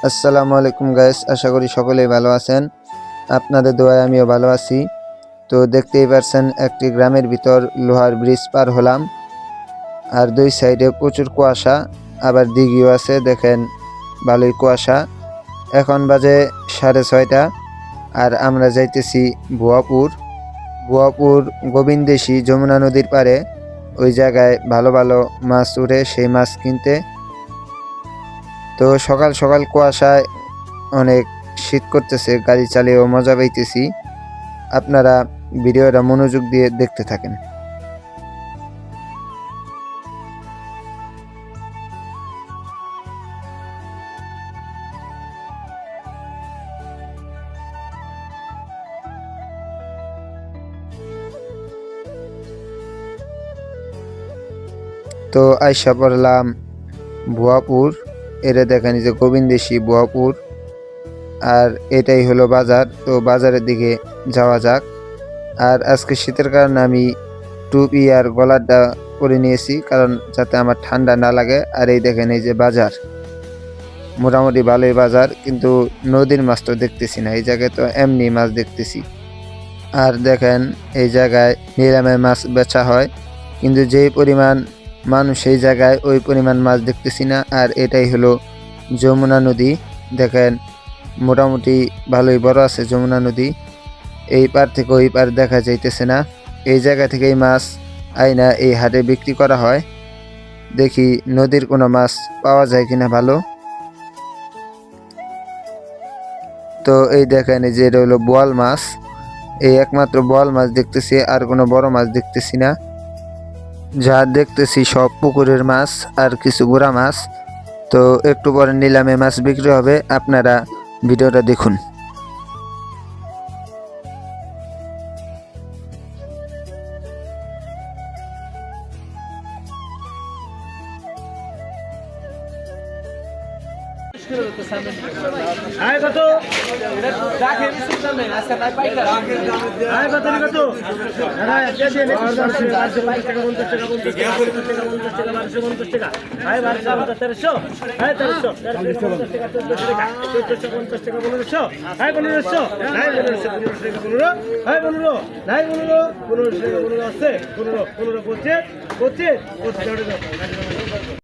আসসালামু আলাইকুম গাইস, আশা করি সকলেই ভালো আছেন। আপনাদের দোয়ায় আমিও ভালো আছি। তো দেখতেই পারছেন একটি গ্রামের ভিতর লোহার ব্রিজ পার হলাম, আর দুই সাইডে প্রচুর কুয়াশা, আবার দিঘিও আছে, দেখেন ভালোই কুয়াশা। এখন বাজে 6:30, আর আমরা যাইতেছি ভুয়াপুর। গোবিন্দেশী যমুনা নদীর পারে, ওই জায়গায় ভালো ভালো মাছ উঠে, সেই মাছ কিনতে। তো সকাল সকাল কুয়াশায় অনেক শীত করতেছে, গাড়ি চালিয়েও মজা পাইতেছি। আপনারা ভিডিওটা মনোযোগ দিয়ে দেখতে থাকেন। তো আইসা পড়লাম ভুয়াপুর। এটা দেখেন যে গোবিন্দেশী ভুয়াপুর, আর এটাই হলো বাজার। তো বাজারের দিকে যাওয়া যাক। আর আজকে শীতের কারণে আমি টুপি আর গলারটা পরে নিয়েছি, কারণ যাতে আমার ঠান্ডা না লাগে। আর এই দেখেন, এই যে বাজার, মোটামুটি ভালোই বাজার, কিন্তু নদীর মাছ তো দেখতেছি না এই জায়গায়, তো এমনি মাছ দেখতেছি। আর দেখেন, এই জায়গায় নিলামে মাছ বেচা হয়, কিন্তু যেই পরিমাণ মানুষ এই জায়গায়, ওই পরিমাণ মাছ দেখতেছি না। আর এটাই হলো যমুনা নদী। দেখেন, মোটামুটি ভালোই বড় আছে যমুনা নদী। এই পার থেকে ওই পার দেখা যাইতেছে না। এই জায়গা থেকেই মাছ আইনা এই হাটে বিক্রি করা হয়। দেখি নদীর কোনো মাছ পাওয়া যায় কিনা ভালো। তো এই দেখেন, এই যে এটা হলো বোয়াল মাছ। এই একমাত্র বোয়াল মাছ দেখতেছি, আর কোনো বড় মাছ দেখতেছি না। যা দেখতেছি সব পুকুরের মাছ আর কিছু গুড়া মাছ। তো একটু পরে নিলামে মাছ বিক্রি হবে, আপনারা ভিডিওটা দেখুন।